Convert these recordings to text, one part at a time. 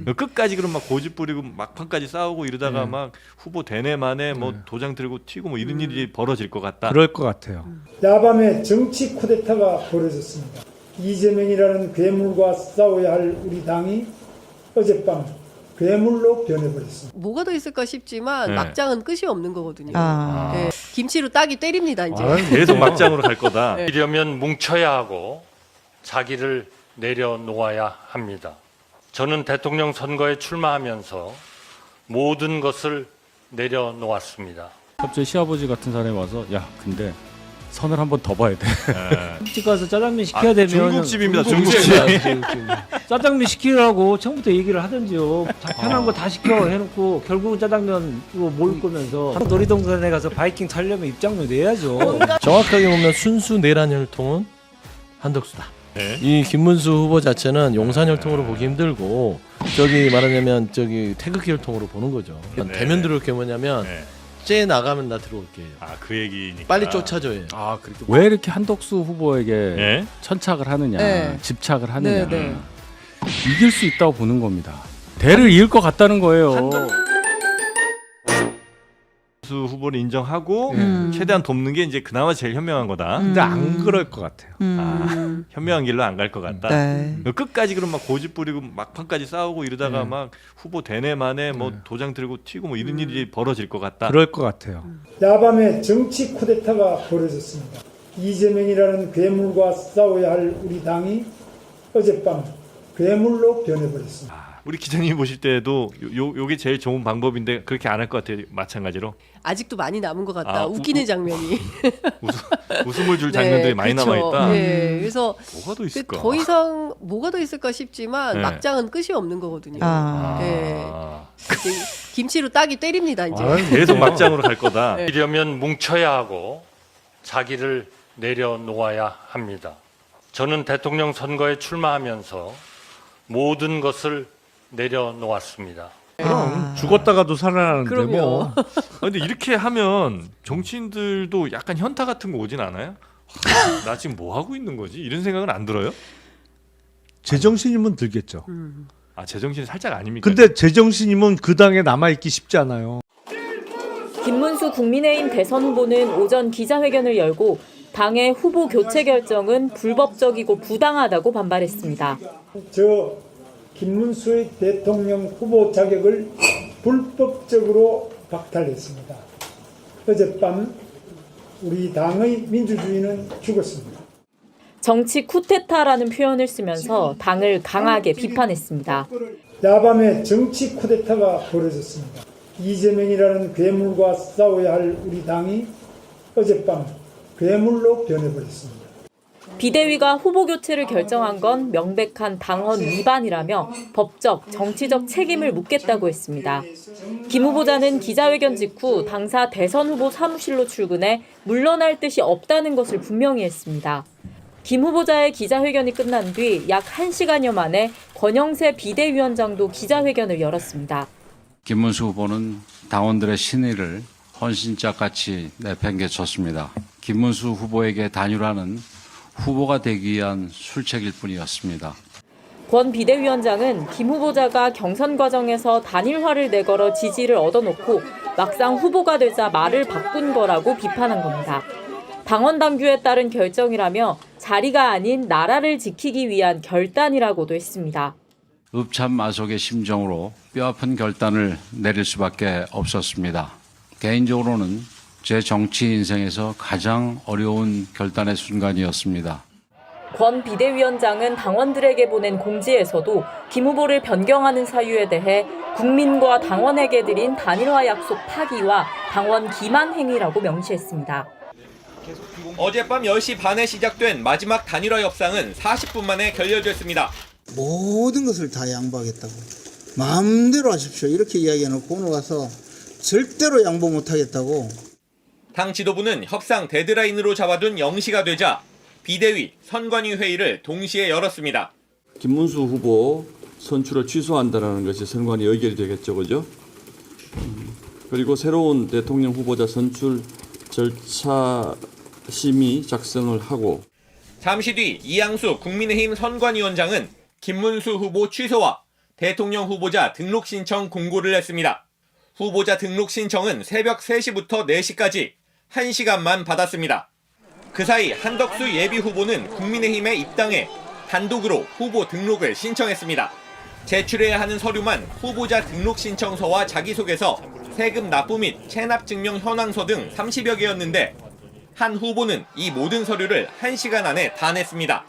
끝까지 그럼 막 고집 부리고 막판까지 싸우고 이러다가 막 후보 되네 마네 뭐 도장 들고 튀고 뭐 이런 일이 벌어질 것 같다. 그럴 것 같아요. 야밤에 정치 쿠데타가 벌어졌습니다. 이재명이라는 괴물과 싸워야 할 우리 당이 어젯밤 괴물로 변해버렸습니다. 뭐가 더 있을까 싶지만 네. 막장은 끝이 없는 거거든요. 아. 네. 김치로 딱이 때립니다 이제. 계속 막장으로 갈 거다. 이러면 뭉쳐야 하고 자기를 내려놓아야 합니다. 저는 대통령 선거에 출마하면서 모든 것을 내려놓았습니다. 갑자기 시아버지 같은 사람이 와서 야 근데 선을 한번 더 봐야 돼. 집 가서 짜장면 시켜야 되면 중국집입니다. 중국집. 짜장면 시키라고 처음부터 얘기를 하든지요. 편한 거 다 시켜 해놓고 결국은 짜장면 몰 거면서 놀이동산에 가서 바이킹 타려면 입장료 내야죠. 정확하게 보면 순수 내란 혈통은 한덕수다. 네. 이 김문수 후보 자체는 용산 혈통으로 보기 힘들고 저기 말하자면 저기 태극기 혈통으로 보는 거죠. 네. 대면 들어올 게 뭐냐면 네. 쟤 나가면 나 들어올게요. 아, 그 얘기니까. 빨리 쫓아줘요. 아 그렇게 왜 이렇게 한덕수 후보에게 네. 천착을 하느냐, 네. 집착을 하느냐. 네, 네. 이길 수 있다고 보는 겁니다. 대를 이을 것 같다는 거예요. 수 후보를 인정하고 최대한 돕는 게 이제 그나마 제일 현명한 거다. 근데 안 그럴 것 같아요. 아, 현명한 길로 안 갈 것 같다. 네. 끝까지 그럼 막 고집 부리고 막판까지 싸우고 이러다가 막 후보 되네 마네 뭐 도장 들고 튀고 뭐 이런 일이 벌어질 것 같다. 그럴 것 같아요. 야밤에 정치 쿠데타가 벌어졌습니다. 이재명이라는 괴물과 싸워야 할 우리 당이 어젯밤 괴물로 변해버렸습니다. 우리 기자님이 보실 때도 요게 제일 좋은 방법인데 그렇게 안 할 것 같아요. 마찬가지로 아직도 많이 남은 것 같다. 아, 웃기는 장면이. 웃음을 줄 장면들이 많이 그렇죠. 남아 있다. 네, 그래서 뭐가 더 있을까? 더 이상 뭐가 더 있을까 싶지만 네. 막장은 끝이 없는 거거든요. 아. 네. 아, 이제 김치로 딱이 때립니다 이제. 계속 막장으로 갈 거다. 이러면 뭉쳐야 하고 자기를 내려놓아야 합니다. 저는 대통령 선거에 출마하면서 모든 것을 내려놓았습니다. 그럼 죽었다가도 살아나는데 그럼요. 뭐. 근데 이렇게 하면 정치인들도 약간 현타 같은 거 오진 않아요? 나 지금 뭐 하고 있는 거지? 이런 생각은 안 들어요? 제정신이면 들겠죠. 아, 제정신이 살짝 아닙니까? 근데 제정신이면 그 당에 남아있기 쉽지 않아요. 김문수 국민의힘 대선 후보는 오전 기자회견을 열고 당의 후보 교체 결정은 불법적이고 부당하다고 반발했습니다. 저 김문수의 대통령 후보 자격을 불법적으로 박탈했습니다. 어젯밤 우리 당의 민주주의는 죽었습니다. 정치 쿠데타라는 표현을 쓰면서 당을 강하게 비판했습니다. 야밤에 정치 쿠데타가 벌어졌습니다. 이재명이라는 괴물과 싸워야 할 우리 당이 어젯밤 괴물로 변해버렸습니다. 비대위가 후보 교체를 결정한 건 명백한 당헌 위반이라며 법적, 정치적 책임을 묻겠다고 했습니다. 김 후보자는 기자회견 직후 당사 대선 후보 사무실로 출근해 물러날 뜻이 없다는 것을 분명히 했습니다. 김 후보자의 기자회견이 끝난 뒤 약 1시간여 만에 권영세 비대위원장도 기자회견을 열었습니다. 김문수 후보는 당원들의 신의를 헌신짝같이 내팽개쳤습니다. 김문수 후보에게 단일화는 후보가 되기 위한 술책일 뿐이었습니다. 권 비대위원장은 김 후보자가 경선 과정에서 단일화를 내걸어 지지를 얻어놓고 막상 후보가 되자 말을 바꾼 거라고 비판한 겁니다. 당원 당규에 따른 결정이라며 자리가 아닌 나라를 지키기 위한 결단이라고도 했습니다. 읍참마속의 심정으로 뼈아픈 결단을 내릴 수밖에 없었습니다. 개인적으로는 제 정치 인생에서 가장 어려운 결단의 순간이었습니다. 권 비대위원장은 당원들에게 보낸 공지에서도 김 후보를 변경하는 사유에 대해 국민과 당원에게 드린 단일화 약속 파기와 당원 기만 행위라고 명시했습니다. 어젯밤 10시 반에 시작된 마지막 단일화 협상은 40분 만에 결렬됐습니다. 모든 것을 다 양보하겠다고. 마음대로 하십시오. 이렇게 이야기해놓고 오늘 와서 절대로 양보 못하겠다고. 당 지도부는 협상 데드라인으로 잡아둔 0시가 되자 비대위, 선관위 회의를 동시에 열었습니다. 김문수 후보 선출을 취소한다는 것이 선관위 의결이 되겠죠, 그죠? 그리고 새로운 대통령 후보자 선출 절차 심의 작성을 하고 잠시 뒤 이양수 국민의힘 선관위원장은 김문수 후보 취소와 대통령 후보자 등록 신청 공고를 냈습니다. 후보자 등록 신청은 새벽 3시부터 4시까지 1시간만 받았습니다. 그 사이 한덕수 예비 후보는 국민의힘에 입당해 단독으로 후보 등록을 신청했습니다. 제출해야 하는 서류만 후보자 등록 신청서와 자기소개서, 세금 납부 및 체납 증명 현황서 등 30여 개였는데 한 후보는 이 모든 서류를 1시간 안에 다 냈습니다.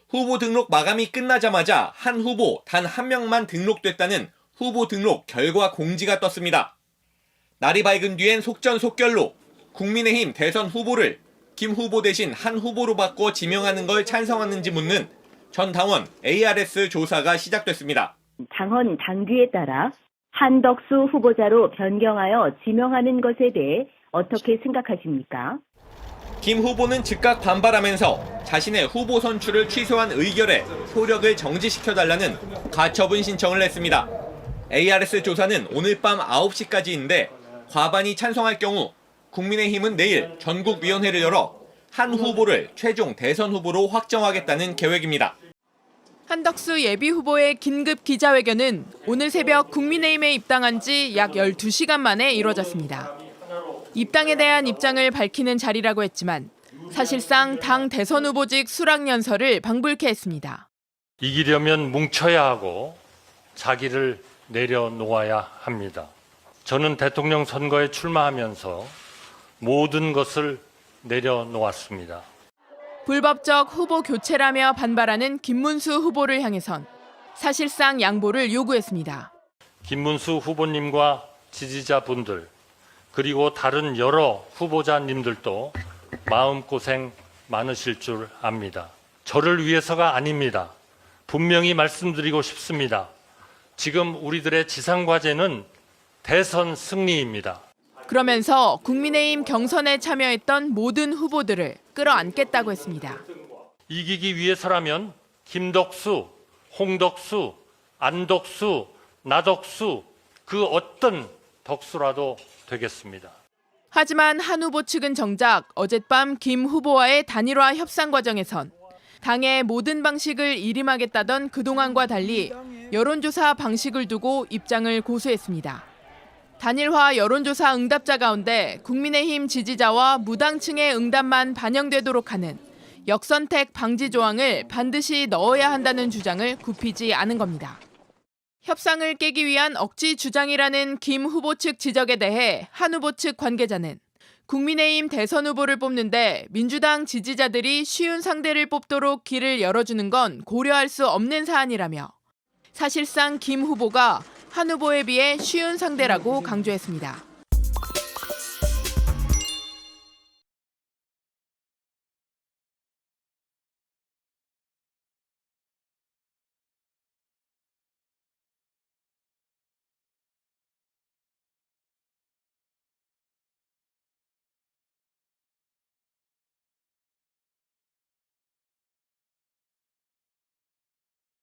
후보 등록 마감이 끝나자마자 한 후보 단 한 명만 등록됐다는 후보 등록 결과 공지가 떴습니다. 날이 밝은 뒤엔 속전속결로 국민의힘 대선 후보를 김 후보 대신 한 후보로 바꿔 지명하는 걸 찬성하는지 묻는 전 당원 ARS 조사가 시작됐습니다. 당헌 당규에 따라 한덕수 후보자로 변경하여 지명하는 것에 대해 어떻게 생각하십니까? 김 후보는 즉각 반발하면서 자신의 후보 선출을 취소한 의결에 효력을 정지시켜달라는 가처분 신청을 냈습니다. ARS 조사는 오늘 밤 9시까지인데 과반이 찬성할 경우 국민의힘은 내일 전국위원회를 열어 한 후보를 최종 대선 후보로 확정하겠다는 계획입니다. 한덕수 예비후보의 긴급 기자회견은 오늘 새벽 국민의힘에 입당한 지 약 12시간 만에 이뤄졌습니다. 입당에 대한 입장을 밝히는 자리라고 했지만 사실상 당 대선 후보직 수락연설을 방불케 했습니다. 이기려면 뭉쳐야 하고 자기를 내려놓아야 합니다. 저는 대통령 선거에 출마하면서 모든 것을 내려놓았습니다. 불법적 후보 교체라며 반발하는 김문수 후보를 향해선 사실상 양보를 요구했습니다. 김문수 후보님과 지지자분들 그리고 다른 여러 후보자님들도 마음고생 많으실 줄 압니다. 저를 위해서가 아닙니다. 분명히 말씀드리고 싶습니다. 지금 우리들의 지상과제는 대선 승리입니다. 그러면서 국민의힘 경선에 참여했던 모든 후보들을 끌어안겠다고 했습니다. 이기기 위해서라면 김덕수, 홍덕수, 안덕수, 나덕수 그 어떤 덕수라도 되겠습니다. 하지만 한 후보 측은 정작 어젯밤 김 후보와의 단일화 협상 과정에선 당의 모든 방식을 일임하겠다던 그동안과 달리 여론조사 방식을 두고 입장을 고수했습니다. 단일화 여론조사 응답자 가운데 국민의힘 지지자와 무당층의 응답만 반영되도록 하는 역선택 방지 조항을 반드시 넣어야 한다는 주장을 굽히지 않은 겁니다. 협상을 깨기 위한 억지 주장이라는 김 후보 측 지적에 대해 한 후보 측 관계자는 국민의힘 대선 후보를 뽑는데 민주당 지지자들이 쉬운 상대를 뽑도록 길을 열어주는 건 고려할 수 없는 사안이라며 사실상 김 후보가 한 후보에 비해 쉬운 상대라고 강조했습니다.